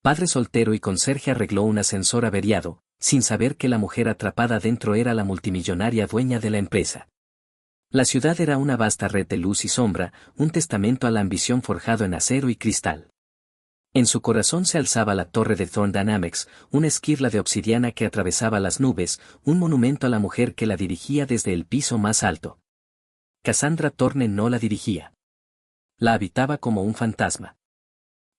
padre soltero y conserje arregló un ascensor averiado, sin saber que la mujer atrapada dentro era la multimillonaria dueña de la empresa. La ciudad era una vasta red de luz y sombra, un testamento a la ambición forjado en acero y cristal. En su corazón se alzaba la torre de Thorn Dynamics, una esquirla de obsidiana que atravesaba las nubes, un monumento a la mujer que la dirigía desde el piso más alto. Cassandra Thorne no la dirigía. La habitaba como un fantasma.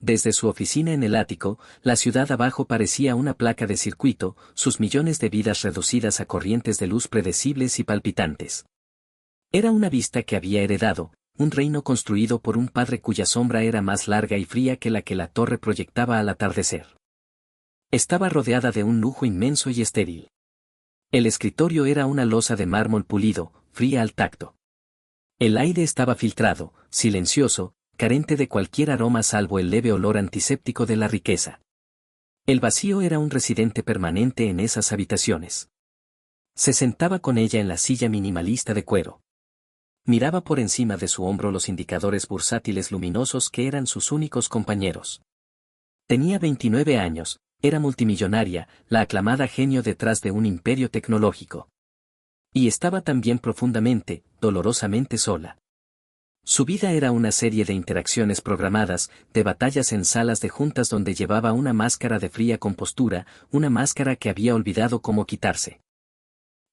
Desde su oficina en el ático, la ciudad abajo parecía una placa de circuito, sus millones de vidas reducidas a corrientes de luz predecibles y palpitantes. Era una vista que había heredado, un reino construido por un padre cuya sombra era más larga y fría que la torre proyectaba al atardecer. Estaba rodeada de un lujo inmenso y estéril. El escritorio era una losa de mármol pulido, fría al tacto. El aire estaba filtrado, silencioso, carente de cualquier aroma salvo el leve olor antiséptico de la riqueza. El vacío era un residente permanente en esas habitaciones. Se sentaba con ella en la silla minimalista de cuero. Miraba por encima de su hombro los indicadores bursátiles luminosos que eran sus únicos compañeros. Tenía 29 años, era multimillonaria, la aclamada genio detrás de un imperio tecnológico. Y estaba también profundamente, dolorosamente sola. Su vida era una serie de interacciones programadas, de batallas en salas de juntas donde llevaba una máscara de fría compostura, una máscara que había olvidado cómo quitarse.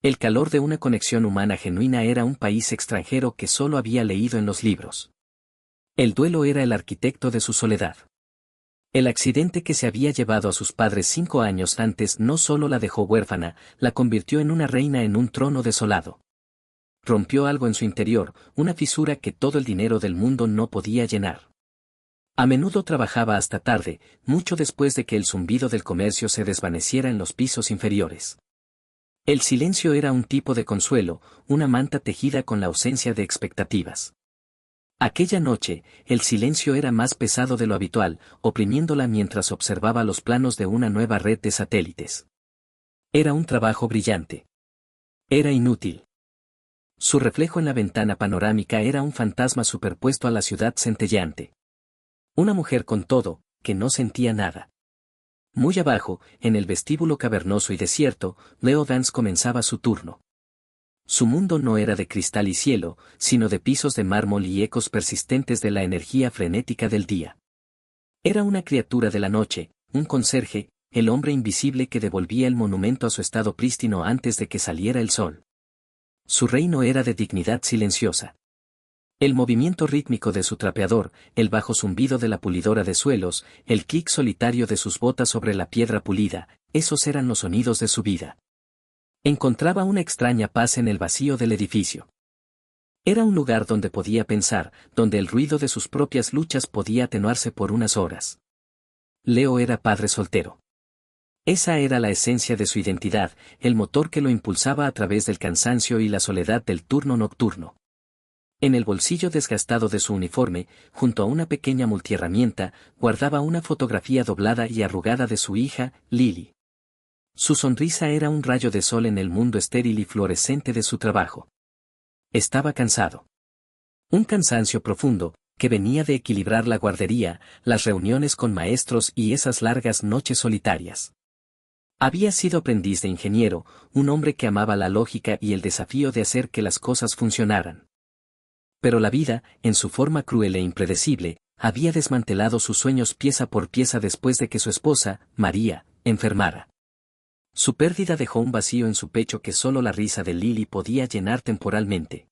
El calor de una conexión humana genuina era un país extranjero que solo había leído en los libros. El duelo era el arquitecto de su soledad. El accidente que se había llevado a sus padres 5 años antes no solo la dejó huérfana, la convirtió en una reina en un trono desolado. Rompió algo en su interior, una fisura que todo el dinero del mundo no podía llenar. A menudo trabajaba hasta tarde, mucho después de que el zumbido del comercio se desvaneciera en los pisos inferiores. El silencio era un tipo de consuelo, una manta tejida con la ausencia de expectativas. Aquella noche, el silencio era más pesado de lo habitual, oprimiéndola mientras observaba los planos de una nueva red de satélites. Era un trabajo brillante. Era inútil. Su reflejo en la ventana panorámica era un fantasma superpuesto a la ciudad centelleante. Una mujer con todo, que no sentía nada. Muy abajo, en el vestíbulo cavernoso y desierto, Leo Dance comenzaba su turno. Su mundo no era de cristal y cielo, sino de pisos de mármol y ecos persistentes de la energía frenética del día. Era una criatura de la noche, un conserje, el hombre invisible que devolvía el monumento a su estado prístino antes de que saliera el sol. Su reino era de dignidad silenciosa. El movimiento rítmico de su trapeador, el bajo zumbido de la pulidora de suelos, el clic solitario de sus botas sobre la piedra pulida, esos eran los sonidos de su vida. Encontraba una extraña paz en el vacío del edificio. Era un lugar donde podía pensar, donde el ruido de sus propias luchas podía atenuarse por unas horas. Leo era padre soltero. Esa era la esencia de su identidad, el motor que lo impulsaba a través del cansancio y la soledad del turno nocturno. En el bolsillo desgastado de su uniforme, junto a una pequeña multiherramienta, guardaba una fotografía doblada y arrugada de su hija, Lily. Su sonrisa era un rayo de sol en el mundo estéril y fluorescente de su trabajo. Estaba cansado. Un cansancio profundo, que venía de equilibrar la guardería, las reuniones con maestros y esas largas noches solitarias. Había sido aprendiz de ingeniero, un hombre que amaba la lógica y el desafío de hacer que las cosas funcionaran. Pero la vida, en su forma cruel e impredecible, había desmantelado sus sueños pieza por pieza después de que su esposa, María, enfermara. Su pérdida dejó un vacío en su pecho que solo la risa de Lily podía llenar temporalmente.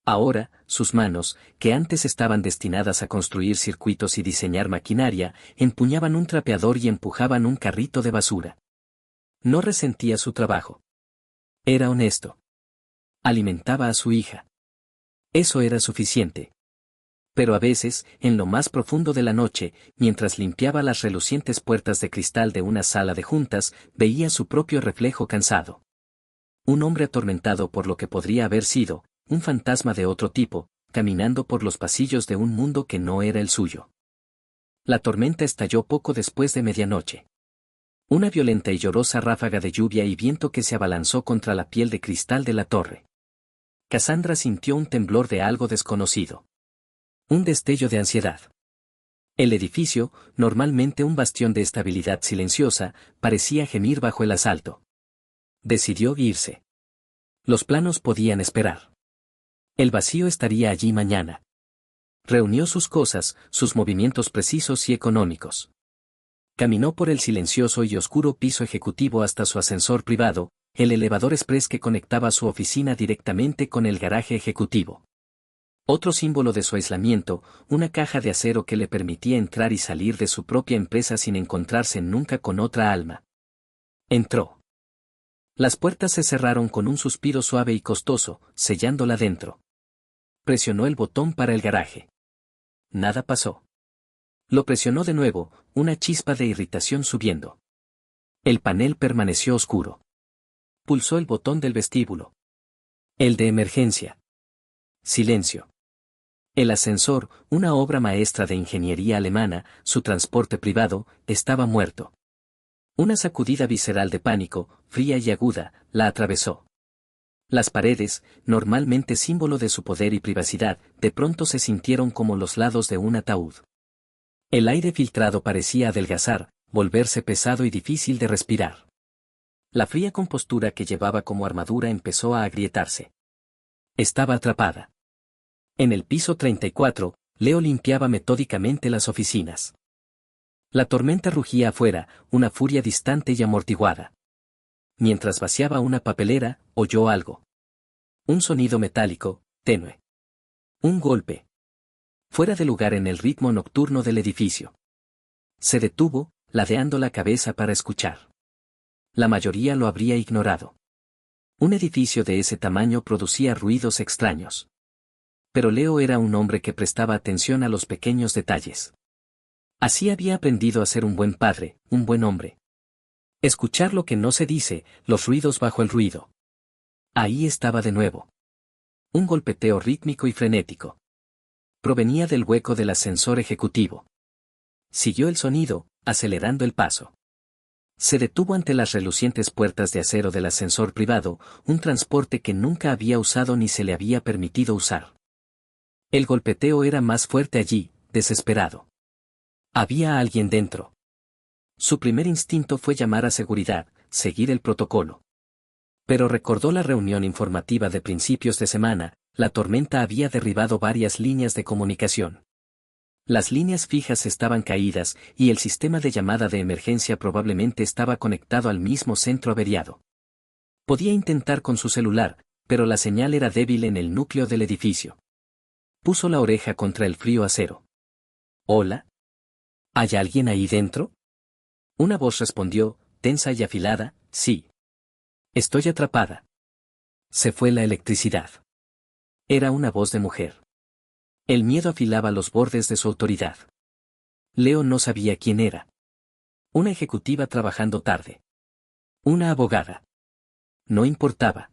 Ahora, sus manos, que antes estaban destinadas a construir circuitos y diseñar maquinaria, empuñaban un trapeador y empujaban un carrito de basura. No resentía su trabajo. Era honesto. Alimentaba a su hija. Eso era suficiente. Pero a veces, en lo más profundo de la noche, mientras limpiaba las relucientes puertas de cristal de una sala de juntas, veía su propio reflejo cansado. Un hombre atormentado por lo que podría haber sido, un fantasma de otro tipo, caminando por los pasillos de un mundo que no era el suyo. La tormenta estalló poco después de medianoche. Una violenta y llorosa ráfaga de lluvia y viento que se abalanzó contra la piel de cristal de la torre. Cassandra sintió un temblor de algo desconocido. Un destello de ansiedad. El edificio, normalmente un bastión de estabilidad silenciosa, parecía gemir bajo el asalto. Decidió irse. Los planos podían esperar. El vacío estaría allí mañana. Reunió sus cosas, sus movimientos precisos y económicos. Caminó por el silencioso y oscuro piso ejecutivo hasta su ascensor privado, el elevador express que conectaba su oficina directamente con el garaje ejecutivo. Otro símbolo de su aislamiento, una caja de acero que le permitía entrar y salir de su propia empresa sin encontrarse nunca con otra alma. Entró. Las puertas se cerraron con un suspiro suave y costoso, sellándola dentro. Presionó el botón para el garaje. Nada pasó. Lo presionó de nuevo, una chispa de irritación subiendo. El panel permaneció oscuro. Pulsó el botón del vestíbulo. El de emergencia. Silencio. El ascensor, una obra maestra de ingeniería alemana, su transporte privado, estaba muerto. Una sacudida visceral de pánico, fría y aguda, la atravesó. Las paredes, normalmente símbolo de su poder y privacidad, de pronto se sintieron como los lados de un ataúd. El aire filtrado parecía adelgazar, volverse pesado y difícil de respirar. La fría compostura que llevaba como armadura empezó a agrietarse. Estaba atrapada. En el piso 34, Leo limpiaba metódicamente las oficinas. La tormenta rugía afuera, una furia distante y amortiguada. Mientras vaciaba una papelera, oyó algo. Un sonido metálico, tenue. Un golpe. Fuera de lugar en el ritmo nocturno del edificio. Se detuvo, ladeando la cabeza para escuchar. La mayoría lo habría ignorado. Un edificio de ese tamaño producía ruidos extraños. Pero Leo era un hombre que prestaba atención a los pequeños detalles. Así había aprendido a ser un buen padre, un buen hombre. Escuchar lo que no se dice, los ruidos bajo el ruido. Ahí estaba de nuevo. Un golpeteo rítmico y frenético. Provenía del hueco del ascensor ejecutivo. Siguió el sonido, acelerando el paso. Se detuvo ante las relucientes puertas de acero del ascensor privado, un transporte que nunca había usado ni se le había permitido usar. El golpeteo era más fuerte allí, desesperado. Había alguien dentro. Su primer instinto fue llamar a seguridad, seguir el protocolo. Pero recordó la reunión informativa de principios de semana, la tormenta había derribado varias líneas de comunicación. Las líneas fijas estaban caídas y el sistema de llamada de emergencia probablemente estaba conectado al mismo centro averiado. Podía intentar con su celular, pero la señal era débil en el núcleo del edificio. Puso la oreja contra el frío acero. ¿Hola? ¿Hay alguien ahí dentro? Una voz respondió, tensa y afilada, sí. Estoy atrapada. Se fue la electricidad. Era una voz de mujer. El miedo afilaba los bordes de su autoridad. Leo no sabía quién era. Una ejecutiva trabajando tarde. Una abogada. No importaba.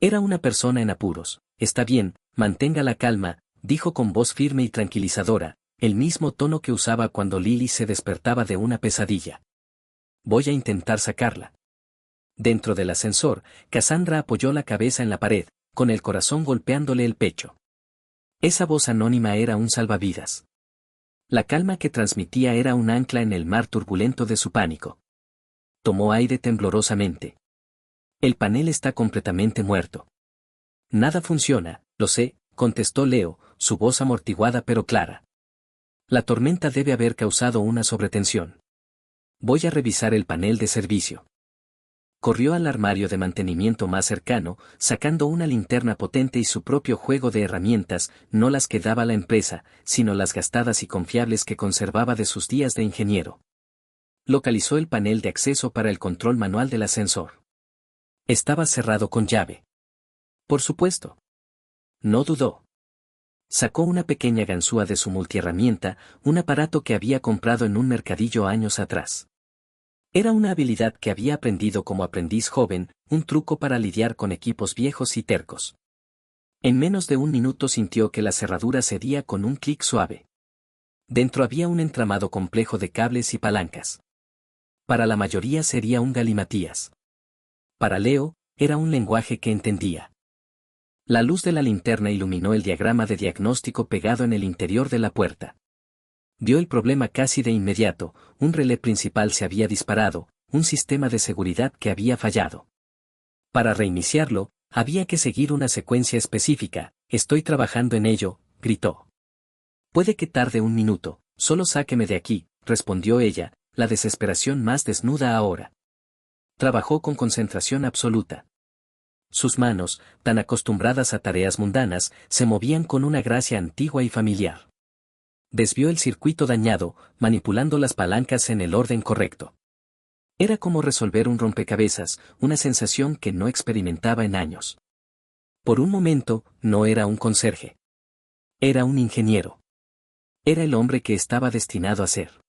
Era una persona en apuros. Está bien, mantenga la calma, dijo con voz firme y tranquilizadora, el mismo tono que usaba cuando Lily se despertaba de una pesadilla. Voy a intentar sacarla. Dentro del ascensor, Cassandra apoyó la cabeza en la pared, con el corazón golpeándole el pecho. Esa voz anónima era un salvavidas. La calma que transmitía era un ancla en el mar turbulento de su pánico. Tomó aire temblorosamente. El panel está completamente muerto. Nada funciona, lo sé, contestó Leo, su voz amortiguada pero clara. La tormenta debe haber causado una sobretensión. Voy a revisar el panel de servicio. Corrió al armario de mantenimiento más cercano, sacando una linterna potente y su propio juego de herramientas, no las que daba la empresa, sino las gastadas y confiables que conservaba de sus días de ingeniero. Localizó el panel de acceso para el control manual del ascensor. Estaba cerrado con llave. Por supuesto. No dudó. Sacó una pequeña ganzúa de su multiherramienta, un aparato que había comprado en un mercadillo años atrás. Era una habilidad que había aprendido como aprendiz joven, un truco para lidiar con equipos viejos y tercos. En menos de un minuto sintió que la cerradura cedía con un clic suave. Dentro había un entramado complejo de cables y palancas. Para la mayoría sería un galimatías. Para Leo, era un lenguaje que entendía. La luz de la linterna iluminó el diagrama de diagnóstico pegado en el interior de la puerta. Vio el problema casi de inmediato, un relé principal se había disparado, un sistema de seguridad que había fallado. Para reiniciarlo, había que seguir una secuencia específica. Estoy trabajando en ello, gritó. Puede que tarde un minuto, solo sáqueme de aquí, respondió ella, la desesperación más desnuda ahora. Trabajó con concentración absoluta. Sus manos, tan acostumbradas a tareas mundanas, se movían con una gracia antigua y familiar. Desvió el circuito dañado, manipulando las palancas en el orden correcto. Era como resolver un rompecabezas, una sensación que no experimentaba en años. Por un momento, no era un conserje. Era un ingeniero. Era el hombre que estaba destinado a ser.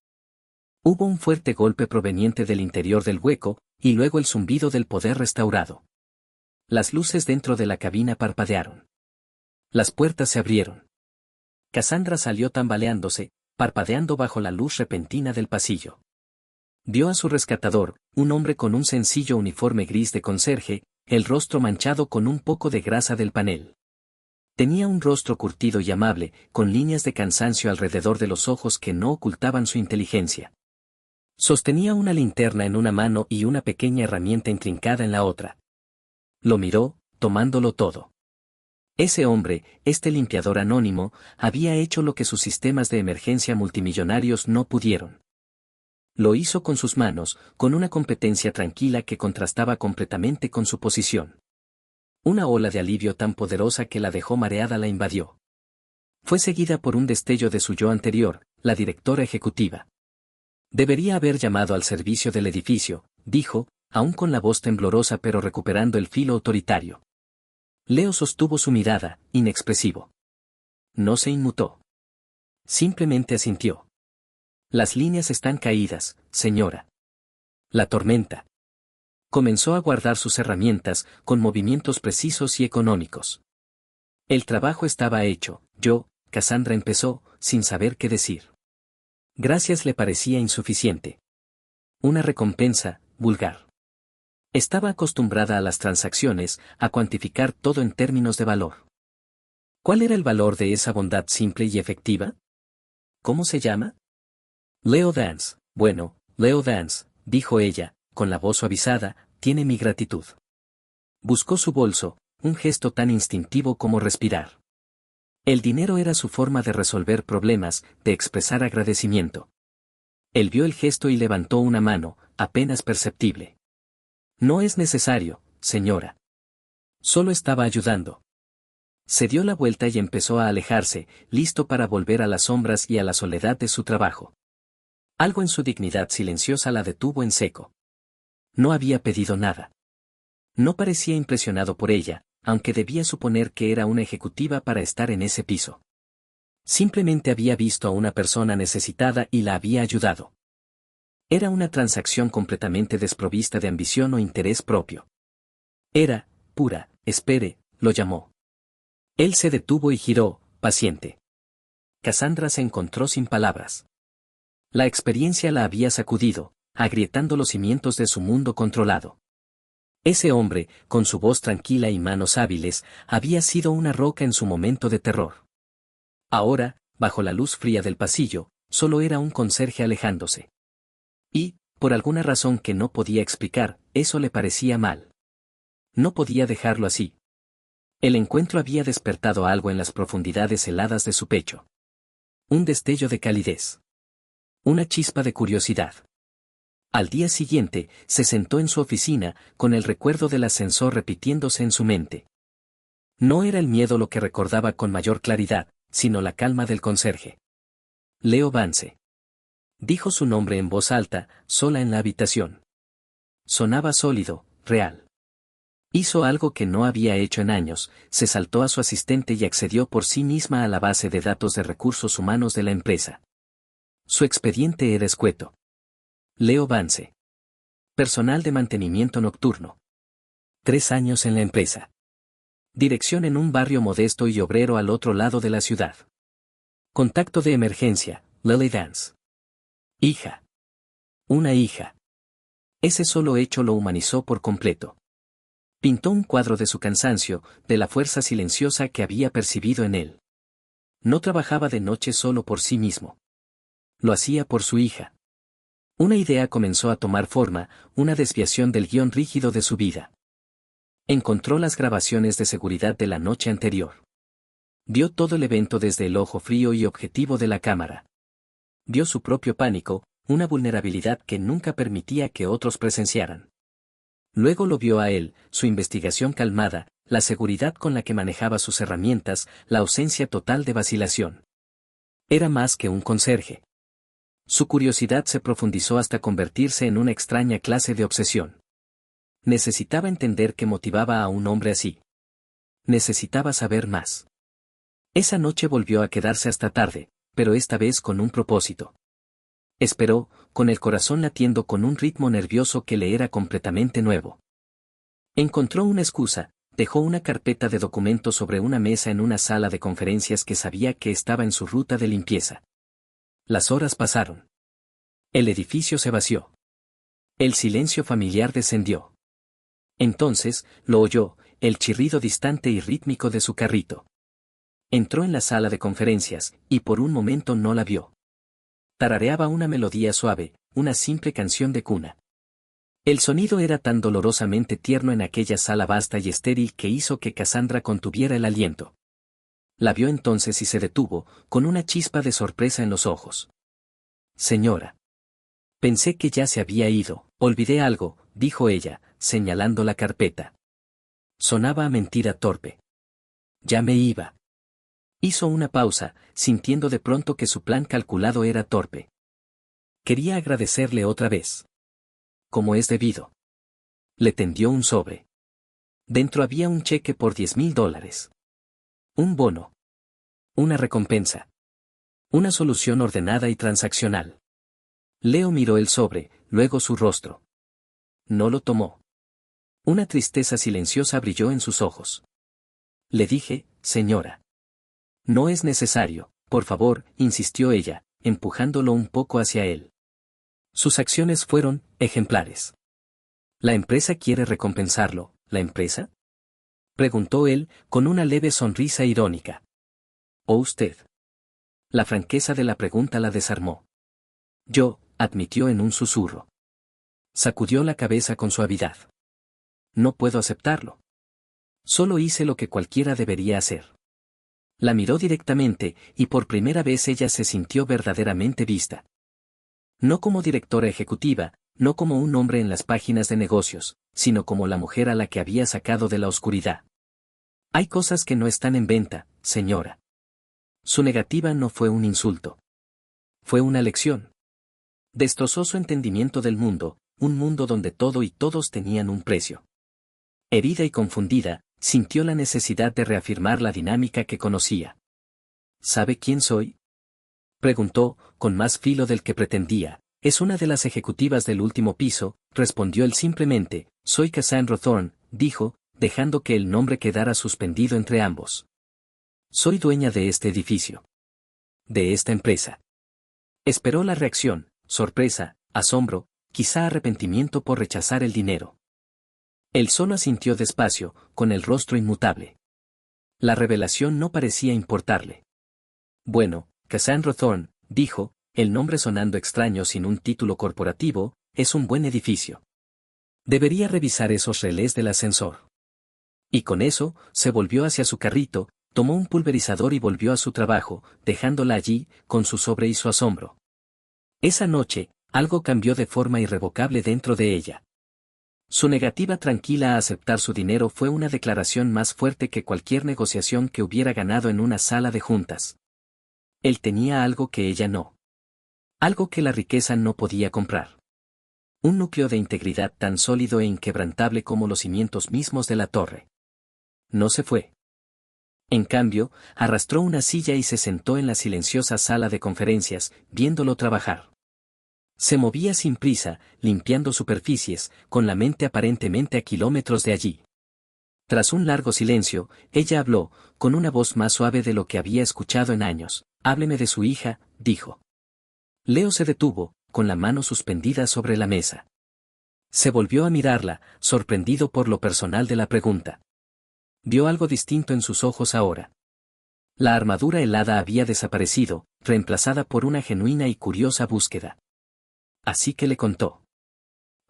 Hubo un fuerte golpe proveniente del interior del hueco, y luego el zumbido del poder restaurado. Las luces dentro de la cabina parpadearon. Las puertas se abrieron. Cassandra salió tambaleándose, parpadeando bajo la luz repentina del pasillo. Vio a su rescatador, un hombre con un sencillo uniforme gris de conserje, el rostro manchado con un poco de grasa del panel. Tenía un rostro curtido y amable, con líneas de cansancio alrededor de los ojos que no ocultaban su inteligencia. Sostenía una linterna en una mano y una pequeña herramienta intrincada en la otra. Lo miró, tomándolo todo. Ese hombre, este limpiador anónimo, había hecho lo que sus sistemas de emergencia multimillonarios no pudieron. Lo hizo con sus manos, con una competencia tranquila que contrastaba completamente con su posición. Una ola de alivio tan poderosa que la dejó mareada la invadió. Fue seguida por un destello de su yo anterior, la directora ejecutiva. Debería haber llamado al servicio del edificio, dijo, aún con la voz temblorosa pero recuperando el filo autoritario. Leo sostuvo su mirada, inexpresivo. No se inmutó. Simplemente asintió. Las líneas están caídas, señora. La tormenta. Comenzó a guardar sus herramientas, con movimientos precisos y económicos. El trabajo estaba hecho, Cassandra empezó, sin saber qué decir. Gracias le parecía insuficiente. Una recompensa, vulgar. Estaba acostumbrada a las transacciones, a cuantificar todo en términos de valor. ¿Cuál era el valor de esa bondad simple y efectiva? ¿Cómo se llama? Leo Dance. Bueno, Leo Dance, dijo ella, con la voz suavizada, tiene mi gratitud. Buscó su bolso, un gesto tan instintivo como respirar. El dinero era su forma de resolver problemas, de expresar agradecimiento. Él vio el gesto y levantó una mano, apenas perceptible. No es necesario, señora. Solo estaba ayudando. Se dio la vuelta y empezó a alejarse, listo para volver a las sombras y a la soledad de su trabajo. Algo en su dignidad silenciosa la detuvo en seco. No había pedido nada. No parecía impresionado por ella, aunque debía suponer que era una ejecutiva para estar en ese piso. Simplemente había visto a una persona necesitada y la había ayudado. Era una transacción completamente desprovista de ambición o interés propio. Era, pura, espere, lo llamó. Él se detuvo y giró, paciente. Cassandra se encontró sin palabras. La experiencia la había sacudido, agrietando los cimientos de su mundo controlado. Ese hombre, con su voz tranquila y manos hábiles, había sido una roca en su momento de terror. Ahora, bajo la luz fría del pasillo, solo era un conserje alejándose. Y, por alguna razón que no podía explicar, eso le parecía mal. No podía dejarlo así. El encuentro había despertado algo en las profundidades heladas de su pecho. Un destello de calidez. Una chispa de curiosidad. Al día siguiente, se sentó en su oficina, con el recuerdo del ascensor repitiéndose en su mente. No era el miedo lo que recordaba con mayor claridad, sino la calma del conserje. Leo Vance. Dijo su nombre en voz alta, sola en la habitación. Sonaba sólido, real. Hizo algo que no había hecho en años, se saltó a su asistente y accedió por sí misma a la base de datos de recursos humanos de la empresa. Su expediente era escueto. Leo Vance. Personal de mantenimiento nocturno. 3 años en la empresa. Dirección en un barrio modesto y obrero al otro lado de la ciudad. Contacto de emergencia, Lily Dance. Hija. Una hija. Ese solo hecho lo humanizó por completo. Pintó un cuadro de su cansancio, de la fuerza silenciosa que había percibido en él. No trabajaba de noche solo por sí mismo. Lo hacía por su hija. Una idea comenzó a tomar forma, una desviación del guión rígido de su vida. Encontró las grabaciones de seguridad de la noche anterior. Vio todo el evento desde el ojo frío y objetivo de la cámara. Vio su propio pánico, una vulnerabilidad que nunca permitía que otros presenciaran. Luego lo vio a él, su investigación calmada, la seguridad con la que manejaba sus herramientas, la ausencia total de vacilación. Era más que un conserje. Su curiosidad se profundizó hasta convertirse en una extraña clase de obsesión. Necesitaba entender qué motivaba a un hombre así. Necesitaba saber más. Esa noche volvió a quedarse hasta tarde, pero esta vez con un propósito. Esperó, con el corazón latiendo con un ritmo nervioso que le era completamente nuevo. Encontró una excusa, dejó una carpeta de documentos sobre una mesa en una sala de conferencias que sabía que estaba en su ruta de limpieza. Las horas pasaron. El edificio se vació. El silencio familiar descendió. Entonces, lo oyó, el chirrido distante y rítmico de su carrito. Entró en la sala de conferencias, y por un momento no la vio. Tarareaba una melodía suave, una simple canción de cuna. El sonido era tan dolorosamente tierno en aquella sala vasta y estéril que hizo que Cassandra contuviera el aliento. La vio entonces y se detuvo, con una chispa de sorpresa en los ojos. Señora. Pensé que ya se había ido. Olvidé algo, dijo ella, señalando la carpeta. Sonaba a mentira torpe. Ya me iba. Hizo una pausa, sintiendo de pronto que su plan calculado era torpe. Quería agradecerle otra vez. Como es debido. Le tendió un sobre. Dentro había un cheque por $10,000. Un bono. Una recompensa. Una solución ordenada y transaccional. Leo miró el sobre, luego su rostro. No lo tomó. Una tristeza silenciosa brilló en sus ojos. Le dije, señora. No es necesario, por favor, insistió ella, empujándolo un poco hacia él. Sus acciones fueron ejemplares. La empresa quiere recompensarlo, ¿la empresa? Preguntó él, con una leve sonrisa irónica. ¿O usted? La franqueza de la pregunta la desarmó. Yo, admitió en un susurro. Sacudió la cabeza con suavidad. No puedo aceptarlo. Solo hice lo que cualquiera debería hacer. La miró directamente, y por primera vez ella se sintió verdaderamente vista. No como directora ejecutiva, no como un hombre en las páginas de negocios, sino como la mujer a la que había sacado de la oscuridad. Hay cosas que no están en venta, señora. Su negativa no fue un insulto. Fue una lección. Destrozó su entendimiento del mundo, un mundo donde todo y todos tenían un precio. Herida y confundida, sintió la necesidad de reafirmar la dinámica que conocía. ¿Sabe quién soy? Preguntó, con más filo del que pretendía. Es una de las ejecutivas del último piso, respondió él simplemente. Soy Cassandra Thorne, dijo, dejando que el nombre quedara suspendido entre ambos. Soy dueña de este edificio. De esta empresa. Esperó la reacción, sorpresa, asombro, quizá arrepentimiento por rechazar el dinero. Él solo asintió despacio, con el rostro inmutable. La revelación no parecía importarle. Bueno, Cassandra Thorne, dijo, el nombre sonando extraño sin un título corporativo, es un buen edificio. Debería revisar esos relés del ascensor. Y con eso, se volvió hacia su carrito, tomó un pulverizador y volvió a su trabajo, dejándola allí, con su sobre y su asombro. Esa noche, algo cambió de forma irrevocable dentro de ella. Su negativa tranquila a aceptar su dinero fue una declaración más fuerte que cualquier negociación que hubiera ganado en una sala de juntas. Él tenía algo que ella no. Algo que la riqueza no podía comprar. Un núcleo de integridad tan sólido e inquebrantable como los cimientos mismos de la torre. No se fue. En cambio, arrastró una silla y se sentó en la silenciosa sala de conferencias, viéndolo trabajar. Se movía sin prisa, limpiando superficies, con la mente aparentemente a kilómetros de allí. Tras un largo silencio, ella habló, con una voz más suave de lo que había escuchado en años. Hábleme de su hija, dijo. Leo se detuvo, con la mano suspendida sobre la mesa. Se volvió a mirarla, sorprendido por lo personal de la pregunta. Vio algo distinto en sus ojos ahora. La armadura helada había desaparecido, reemplazada por una genuina y curiosa búsqueda. Así que le contó.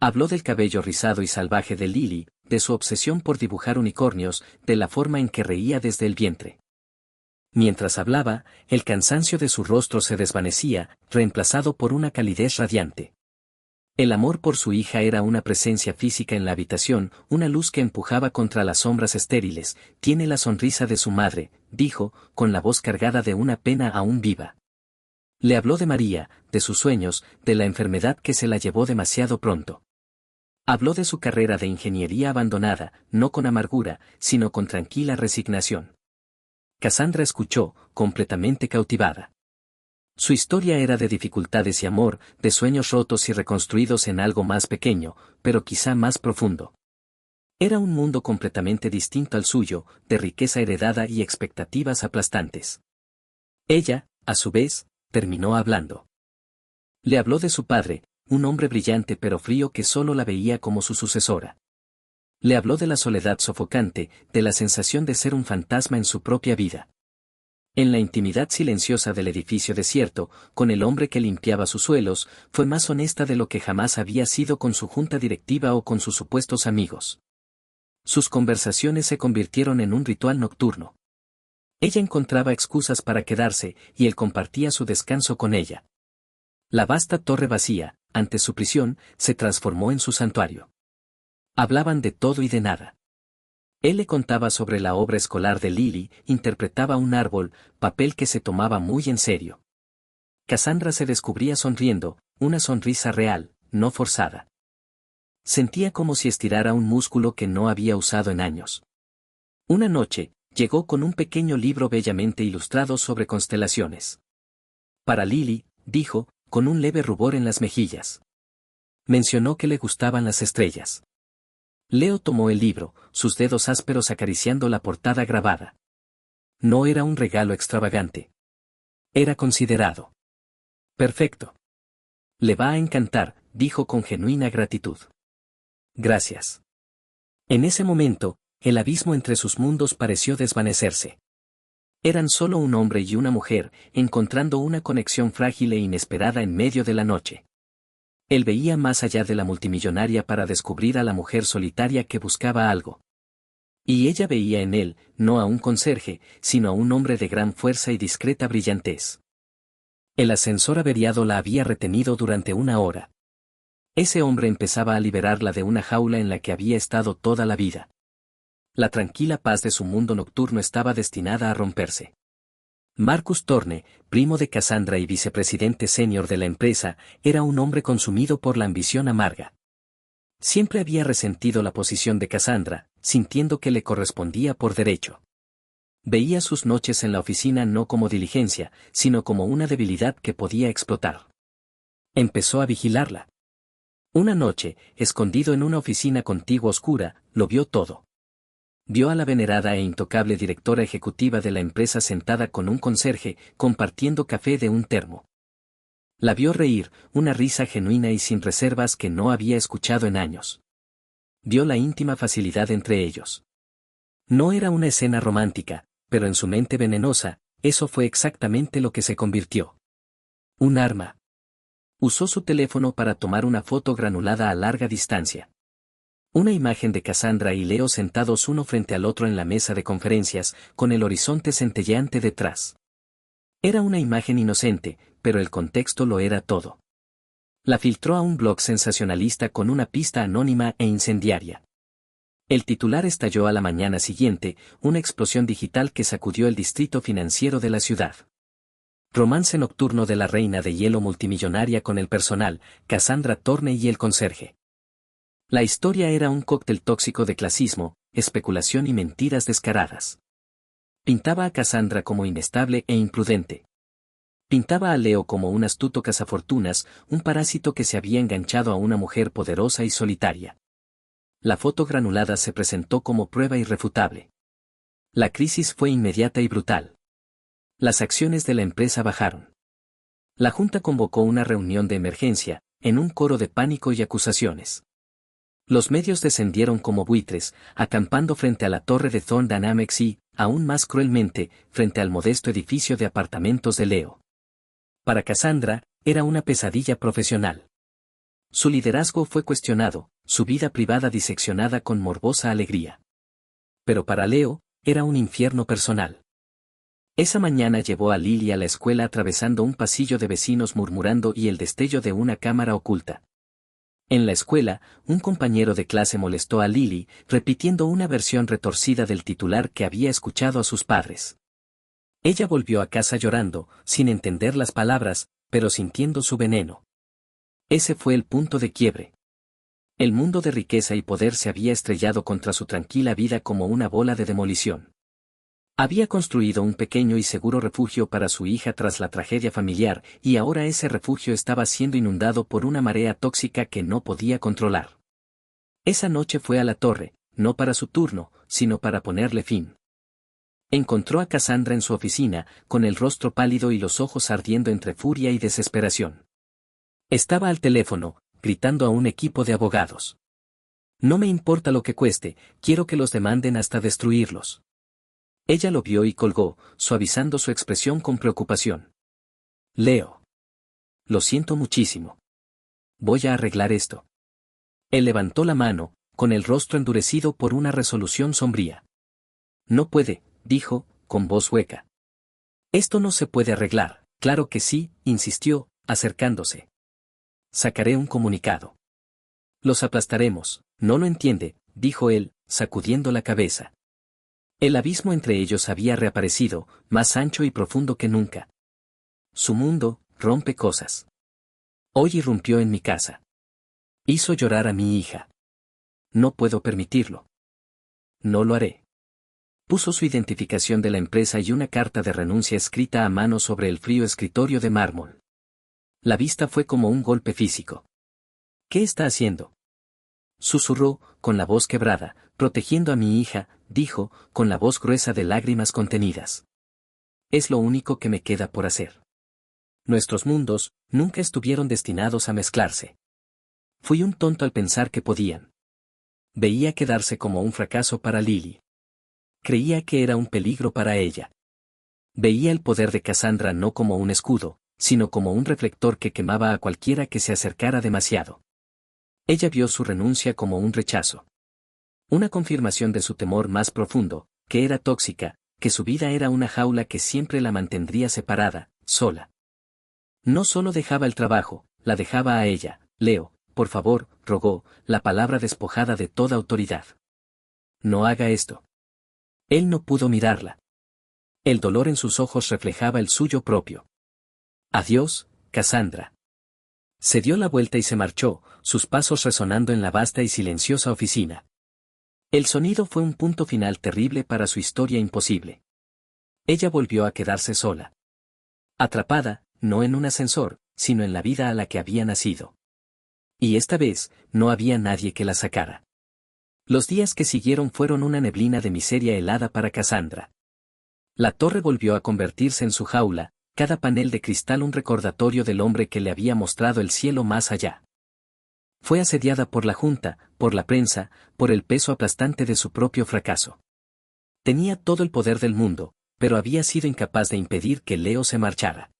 Habló del cabello rizado y salvaje de Lily, de su obsesión por dibujar unicornios, de la forma en que reía desde el vientre. Mientras hablaba, el cansancio de su rostro se desvanecía, reemplazado por una calidez radiante. El amor por su hija era una presencia física en la habitación, una luz que empujaba contra las sombras estériles. Tiene la sonrisa de su madre, dijo, con la voz cargada de una pena aún viva. Le habló de María, de sus sueños, de la enfermedad que se la llevó demasiado pronto. Habló de su carrera de ingeniería abandonada, no con amargura, sino con tranquila resignación. Cassandra escuchó, completamente cautivada. Su historia era de dificultades y amor, de sueños rotos y reconstruidos en algo más pequeño, pero quizá más profundo. Era un mundo completamente distinto al suyo, de riqueza heredada y expectativas aplastantes. Ella, a su vez, terminó hablando. Le habló de su padre, un hombre brillante pero frío que solo la veía como su sucesora. Le habló de la soledad sofocante, de la sensación de ser un fantasma en su propia vida. En la intimidad silenciosa del edificio desierto, con el hombre que limpiaba sus suelos, fue más honesta de lo que jamás había sido con su junta directiva o con sus supuestos amigos. Sus conversaciones se convirtieron en un ritual nocturno. Ella encontraba excusas para quedarse, y él compartía su descanso con ella. La vasta torre vacía, ante su prisión, se transformó en su santuario. Hablaban de todo y de nada. Él le contaba sobre la obra escolar de Lily, interpretaba un árbol, papel que se tomaba muy en serio. Cassandra se descubría sonriendo, una sonrisa real, no forzada. Sentía como si estirara un músculo que no había usado en años. Una noche, llegó con un pequeño libro bellamente ilustrado sobre constelaciones. Para Lily, dijo, con un leve rubor en las mejillas. Mencionó que le gustaban las estrellas. Leo tomó el libro, sus dedos ásperos acariciando la portada grabada. No era un regalo extravagante. Era considerado. Perfecto. Le va a encantar, dijo con genuina gratitud. Gracias. En ese momento, el abismo entre sus mundos pareció desvanecerse. Eran solo un hombre y una mujer, encontrando una conexión frágil e inesperada en medio de la noche. Él veía más allá de la multimillonaria para descubrir a la mujer solitaria que buscaba algo. Y ella veía en él, no a un conserje, sino a un hombre de gran fuerza y discreta brillantez. El ascensor averiado la había retenido durante una hora. Ese hombre empezaba a liberarla de una jaula en la que había estado toda la vida. La tranquila paz de su mundo nocturno estaba destinada a romperse. Marcus Thorne, primo de Cassandra y vicepresidente senior de la empresa, era un hombre consumido por la ambición amarga. Siempre había resentido la posición de Cassandra, sintiendo que le correspondía por derecho. Veía sus noches en la oficina no como diligencia, sino como una debilidad que podía explotar. Empezó a vigilarla. Una noche, escondido en una oficina contigua oscura, lo vio todo. Vio a la venerada e intocable directora ejecutiva de la empresa sentada con un conserje, compartiendo café de un termo. La vio reír, una risa genuina y sin reservas que no había escuchado en años. Vio la íntima facilidad entre ellos. No era una escena romántica, pero en su mente venenosa, eso fue exactamente lo que se convirtió. Un arma. Usó su teléfono para tomar una foto granulada a larga distancia. Una imagen de Cassandra y Leo sentados uno frente al otro en la mesa de conferencias, con el horizonte centelleante detrás. Era una imagen inocente, pero el contexto lo era todo. La filtró a un blog sensacionalista con una pista anónima e incendiaria. El titular estalló a la mañana siguiente, una explosión digital que sacudió el distrito financiero de la ciudad. Romance nocturno de la reina de hielo multimillonaria con el personal, Cassandra Thorne y el conserje. La historia era un cóctel tóxico de clasismo, especulación y mentiras descaradas. Pintaba a Cassandra como inestable e imprudente. Pintaba a Leo como un astuto cazafortunas, un parásito que se había enganchado a una mujer poderosa y solitaria. La foto granulada se presentó como prueba irrefutable. La crisis fue inmediata y brutal. Las acciones de la empresa bajaron. La junta convocó una reunión de emergencia, en un coro de pánico y acusaciones. Los medios descendieron como buitres, acampando frente a la torre de Thorne Dynamics y, aún más cruelmente, frente al modesto edificio de apartamentos de Leo. Para Cassandra, era una pesadilla profesional. Su liderazgo fue cuestionado, su vida privada diseccionada con morbosa alegría. Pero para Leo, era un infierno personal. Esa mañana llevó a Lily a la escuela atravesando un pasillo de vecinos murmurando y el destello de una cámara oculta. En la escuela, un compañero de clase molestó a Lily, repitiendo una versión retorcida del titular que había escuchado a sus padres. Ella volvió a casa llorando, sin entender las palabras, pero sintiendo su veneno. Ese fue el punto de quiebre. El mundo de riqueza y poder se había estrellado contra su tranquila vida como una bola de demolición. Había construido un pequeño y seguro refugio para su hija tras la tragedia familiar, y ahora ese refugio estaba siendo inundado por una marea tóxica que no podía controlar. Esa noche fue a la torre, no para su turno, sino para ponerle fin. Encontró a Cassandra en su oficina, con el rostro pálido y los ojos ardiendo entre furia y desesperación. Estaba al teléfono, gritando a un equipo de abogados. No me importa lo que cueste, quiero que los demanden hasta destruirlos. Ella lo vio y colgó, suavizando su expresión con preocupación. Leo. Lo siento muchísimo. Voy a arreglar esto. Él levantó la mano, con el rostro endurecido por una resolución sombría. No puede, dijo, con voz hueca. Esto no se puede arreglar. Claro que sí, insistió, acercándose. Sacaré un comunicado. Los aplastaremos, no lo entiende, dijo él, sacudiendo la cabeza. El abismo entre ellos había reaparecido, más ancho y profundo que nunca. Su mundo, rompe cosas. Hoy irrumpió en mi casa. Hizo llorar a mi hija. No puedo permitirlo. No lo haré. Puso su identificación de la empresa y una carta de renuncia escrita a mano sobre el frío escritorio de mármol. La vista fue como un golpe físico. ¿Qué está haciendo? Susurró, con la voz quebrada, protegiendo a mi hija, dijo, con la voz gruesa de lágrimas contenidas. Es lo único que me queda por hacer. Nuestros mundos, nunca estuvieron destinados a mezclarse. Fui un tonto al pensar que podían. Veía quedarse como un fracaso para Lily. Creía que era un peligro para ella. Veía el poder de Cassandra no como un escudo, sino como un reflector que quemaba a cualquiera que se acercara demasiado. Ella vio su renuncia como un rechazo. Una confirmación de su temor más profundo, que era tóxica, que su vida era una jaula que siempre la mantendría separada, sola. No solo dejaba el trabajo, la dejaba a ella. Leo, por favor, rogó, la palabra despojada de toda autoridad. No haga esto. Él no pudo mirarla. El dolor en sus ojos reflejaba el suyo propio. Adiós, Cassandra. Se dio la vuelta y se marchó, sus pasos resonando en la vasta y silenciosa oficina. El sonido fue un punto final terrible para su historia imposible. Ella volvió a quedarse sola. Atrapada, no en un ascensor, sino en la vida a la que había nacido. Y esta vez, no había nadie que la sacara. Los días que siguieron fueron una neblina de miseria helada para Cassandra. La torre volvió a convertirse en su jaula, cada panel de cristal un recordatorio del hombre que le había mostrado el cielo más allá. Fue asediada por la junta, por la prensa, por el peso aplastante de su propio fracaso. Tenía todo el poder del mundo, pero había sido incapaz de impedir que Leo se marchara.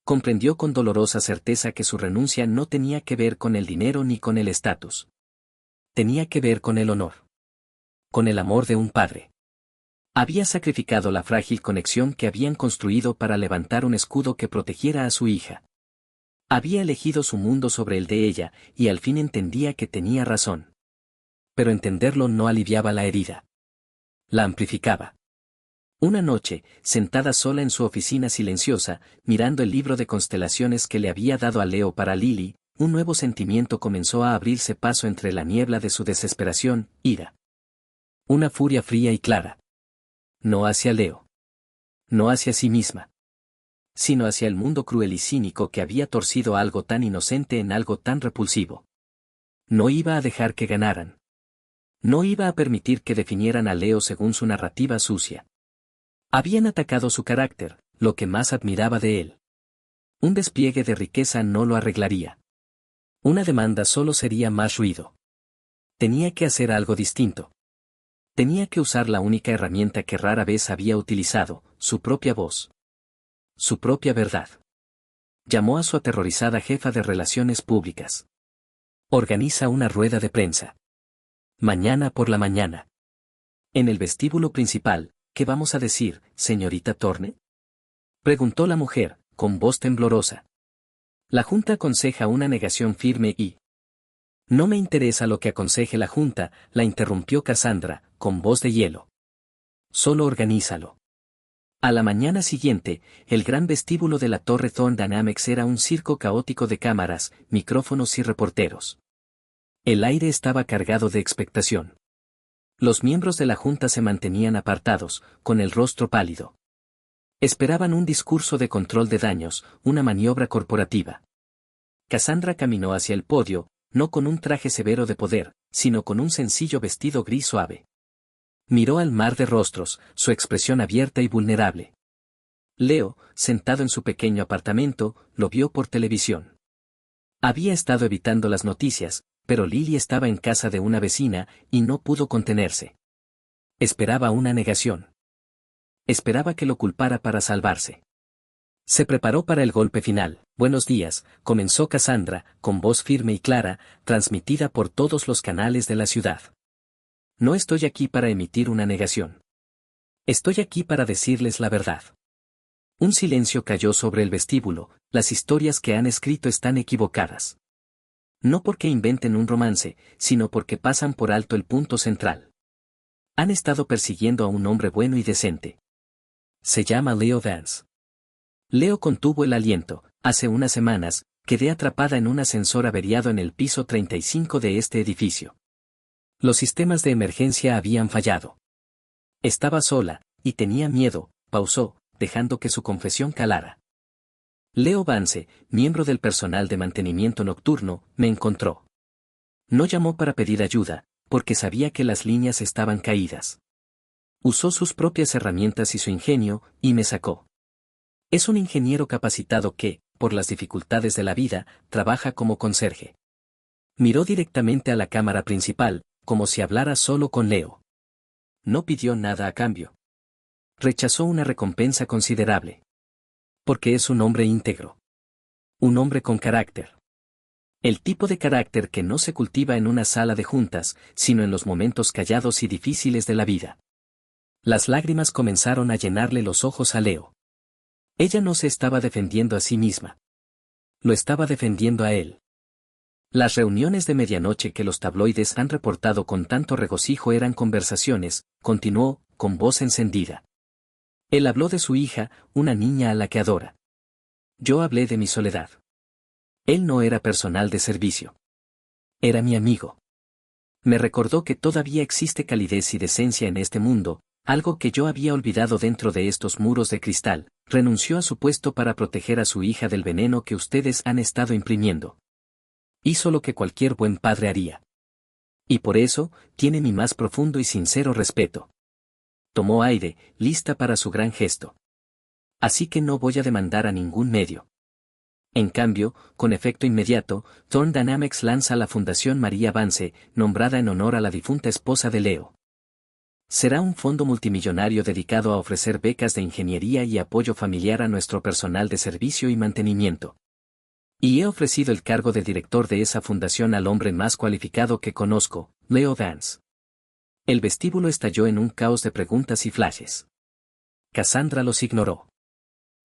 Comprendió con dolorosa certeza que su renuncia no tenía que ver con el dinero ni con el estatus. Tenía que ver con el honor. Con el amor de un padre. Había sacrificado la frágil conexión que habían construido para levantar un escudo que protegiera a su hija. Había elegido su mundo sobre el de ella, y al fin entendía que tenía razón. Pero entenderlo no aliviaba la herida. La amplificaba. Una noche, sentada sola en su oficina silenciosa, mirando el libro de constelaciones que le había dado a Leo para Lily, un nuevo sentimiento comenzó a abrirse paso entre la niebla de su desesperación, ira. Una furia fría y clara. No hacia Leo. No hacia sí misma. Sino hacia el mundo cruel y cínico que había torcido algo tan inocente en algo tan repulsivo. No iba a dejar que ganaran. No iba a permitir que definieran a Leo según su narrativa sucia. Habían atacado su carácter, lo que más admiraba de él. Un despliegue de riqueza no lo arreglaría. Una demanda solo sería más ruido. Tenía que hacer algo distinto. Tenía que usar la única herramienta que rara vez había utilizado, su propia voz. Su propia verdad. Llamó a su aterrorizada jefa de relaciones públicas. Organiza una rueda de prensa. Mañana por la mañana. En el vestíbulo principal, ¿qué vamos a decir, señorita Thorne? Preguntó la mujer, con voz temblorosa. La Junta aconseja una negación firme y... No me interesa lo que aconseje la Junta, la interrumpió Cassandra, con voz de hielo. Solo organízalo. A la mañana siguiente, el gran vestíbulo de la Torre Thorne Dynamics era un circo caótico de cámaras, micrófonos y reporteros. El aire estaba cargado de expectación. Los miembros de la Junta se mantenían apartados, con el rostro pálido. Esperaban un discurso de control de daños, una maniobra corporativa. Cassandra caminó hacia el podio, no con un traje severo de poder, sino con un sencillo vestido gris suave. Miró al mar de rostros, su expresión abierta y vulnerable. Leo, sentado en su pequeño apartamento, lo vio por televisión. Había estado evitando las noticias, pero Lily estaba en casa de una vecina, y no pudo contenerse. Esperaba una negación. Esperaba que lo culpara para salvarse. Se preparó para el golpe final. Buenos días, comenzó Cassandra, con voz firme y clara, transmitida por todos los canales de la ciudad. No estoy aquí para emitir una negación. Estoy aquí para decirles la verdad. Un silencio cayó sobre el vestíbulo, las historias que han escrito están equivocadas. No porque inventen un romance, sino porque pasan por alto el punto central. Han estado persiguiendo a un hombre bueno y decente. Se llama Leo Vance. Leo contuvo el aliento. Hace unas semanas, quedé atrapada en un ascensor averiado en el piso 35 de este edificio. Los sistemas de emergencia habían fallado. Estaba sola, y tenía miedo, pausó, dejando que su confesión calara. Leo Vance, miembro del personal de mantenimiento nocturno, me encontró. No llamó para pedir ayuda, porque sabía que las líneas estaban caídas. Usó sus propias herramientas y su ingenio, y me sacó. Es un ingeniero capacitado que, por las dificultades de la vida, trabaja como conserje. Miró directamente a la cámara principal, como si hablara solo con Leo. No pidió nada a cambio. Rechazó una recompensa considerable. Porque es un hombre íntegro. Un hombre con carácter. El tipo de carácter que no se cultiva en una sala de juntas, sino en los momentos callados y difíciles de la vida. Las lágrimas comenzaron a llenarle los ojos a Leo. Ella no se estaba defendiendo a sí misma. Lo estaba defendiendo a él. Las reuniones de medianoche que los tabloides han reportado con tanto regocijo eran conversaciones, continuó, con voz encendida. Él habló de su hija, una niña a la que adora. Yo hablé de mi soledad. Él no era personal de servicio. Era mi amigo. Me recordó que todavía existe calidez y decencia en este mundo, algo que yo había olvidado dentro de estos muros de cristal. Renunció a su puesto para proteger a su hija del veneno que ustedes han estado imprimiendo. Hizo lo que cualquier buen padre haría. Y por eso, tiene mi más profundo y sincero respeto. Tomó aire, lista para su gran gesto. Así que no voy a demandar a ningún medio. En cambio, con efecto inmediato, Thorne Dynamics lanza la Fundación María Vance, nombrada en honor a la difunta esposa de Leo. Será un fondo multimillonario dedicado a ofrecer becas de ingeniería y apoyo familiar a nuestro personal de servicio y mantenimiento. Y he ofrecido el cargo de director de esa fundación al hombre más cualificado que conozco, Leo Vance. El vestíbulo estalló en un caos de preguntas y flashes. Cassandra los ignoró.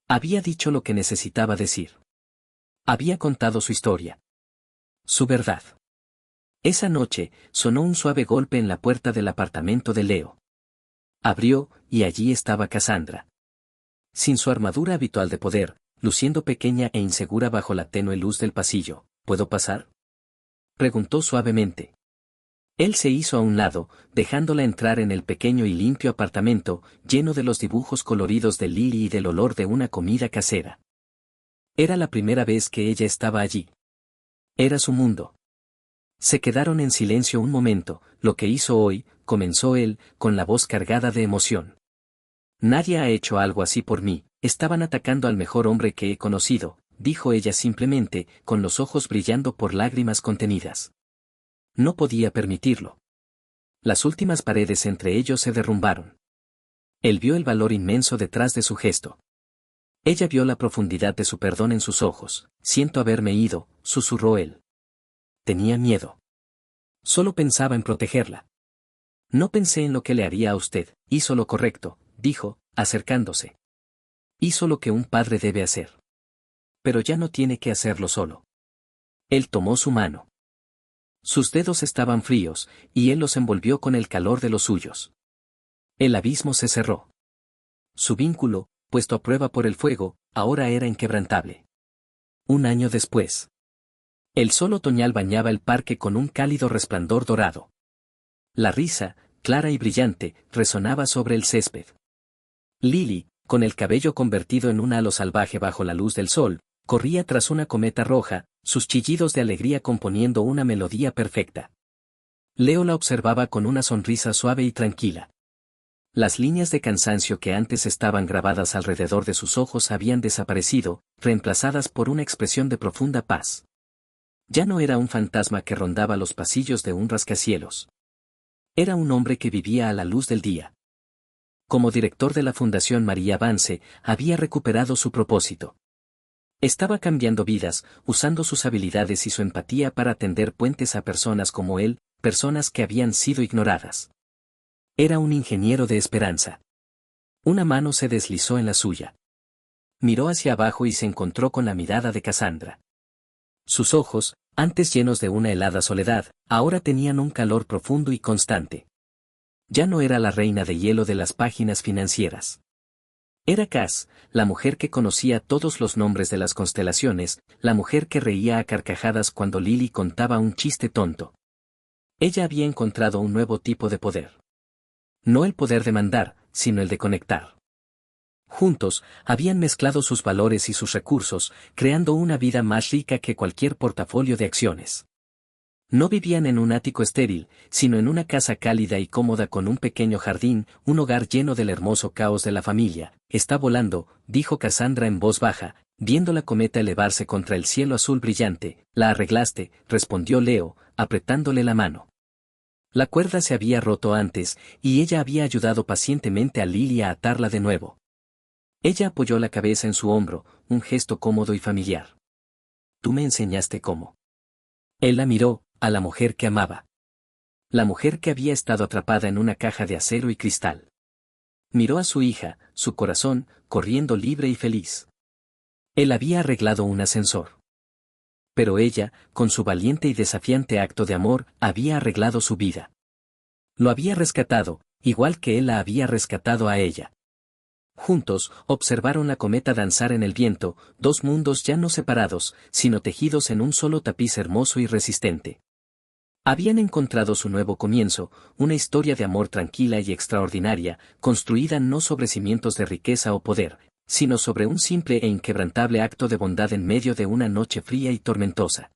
Había dicho lo que necesitaba decir. Había contado su historia. Su verdad. Esa noche, sonó un suave golpe en la puerta del apartamento de Leo. Abrió, y allí estaba Cassandra. Sin su armadura habitual de poder, luciendo pequeña e insegura bajo la tenue luz del pasillo. ¿Puedo pasar?, preguntó suavemente. Él se hizo a un lado, dejándola entrar en el pequeño y limpio apartamento, lleno de los dibujos coloridos de Lily y del olor de una comida casera. Era la primera vez que ella estaba allí. Era su mundo. Se quedaron en silencio un momento. Lo que hizo hoy, comenzó él, con la voz cargada de emoción. Nadie ha hecho algo así por mí. Estaban atacando al mejor hombre que he conocido, dijo ella simplemente, con los ojos brillando por lágrimas contenidas. No podía permitirlo. Las últimas paredes entre ellos se derrumbaron. Él vio el valor inmenso detrás de su gesto. Ella vio la profundidad de su perdón en sus ojos. Siento haberme ido, susurró él. Tenía miedo. Solo pensaba en protegerla. No pensé en lo que le haría a usted. Hizo lo correcto, dijo, acercándose. Hizo lo que un padre debe hacer. Pero ya no tiene que hacerlo solo. Él tomó su mano. Sus dedos estaban fríos, y él los envolvió con el calor de los suyos. El abismo se cerró. Su vínculo, puesto a prueba por el fuego, ahora era inquebrantable. Un año después. El sol otoñal bañaba el parque con un cálido resplandor dorado. La risa, clara y brillante, resonaba sobre el césped. Lily, con el cabello convertido en un halo salvaje bajo la luz del sol, corría tras una cometa roja, sus chillidos de alegría componiendo una melodía perfecta. Leo la observaba con una sonrisa suave y tranquila. Las líneas de cansancio que antes estaban grabadas alrededor de sus ojos habían desaparecido, reemplazadas por una expresión de profunda paz. Ya no era un fantasma que rondaba los pasillos de un rascacielos. Era un hombre que vivía a la luz del día. Como director de la Fundación María Vance, había recuperado su propósito. Estaba cambiando vidas, usando sus habilidades y su empatía para tender puentes a personas como él, personas que habían sido ignoradas. Era un ingeniero de esperanza. Una mano se deslizó en la suya. Miró hacia abajo y se encontró con la mirada de Cassandra. Sus ojos, antes llenos de una helada soledad, ahora tenían un calor profundo y constante. Ya no era la reina de hielo de las páginas financieras. Era Cass, la mujer que conocía todos los nombres de las constelaciones, la mujer que reía a carcajadas cuando Lily contaba un chiste tonto. Ella había encontrado un nuevo tipo de poder. No el poder de mandar, sino el de conectar. Juntos, habían mezclado sus valores y sus recursos, creando una vida más rica que cualquier portafolio de acciones. No vivían en un ático estéril, sino en una casa cálida y cómoda con un pequeño jardín, un hogar lleno del hermoso caos de la familia. Está volando, dijo Cassandra en voz baja, viendo la cometa elevarse contra el cielo azul brillante. La arreglaste, respondió Leo, apretándole la mano. La cuerda se había roto antes, y ella había ayudado pacientemente a Lily a atarla de nuevo. Ella apoyó la cabeza en su hombro, un gesto cómodo y familiar. Tú me enseñaste cómo. Él la miró, a la mujer que amaba. La mujer que había estado atrapada en una caja de acero y cristal. Miró a su hija, su corazón, corriendo libre y feliz. Él había arreglado un ascensor. Pero ella, con su valiente y desafiante acto de amor, había arreglado su vida. Lo había rescatado, igual que él la había rescatado a ella. Juntos, observaron la cometa danzar en el viento, dos mundos ya no separados, sino tejidos en un solo tapiz hermoso y resistente. Habían encontrado su nuevo comienzo, una historia de amor tranquila y extraordinaria, construida no sobre cimientos de riqueza o poder, sino sobre un simple e inquebrantable acto de bondad en medio de una noche fría y tormentosa.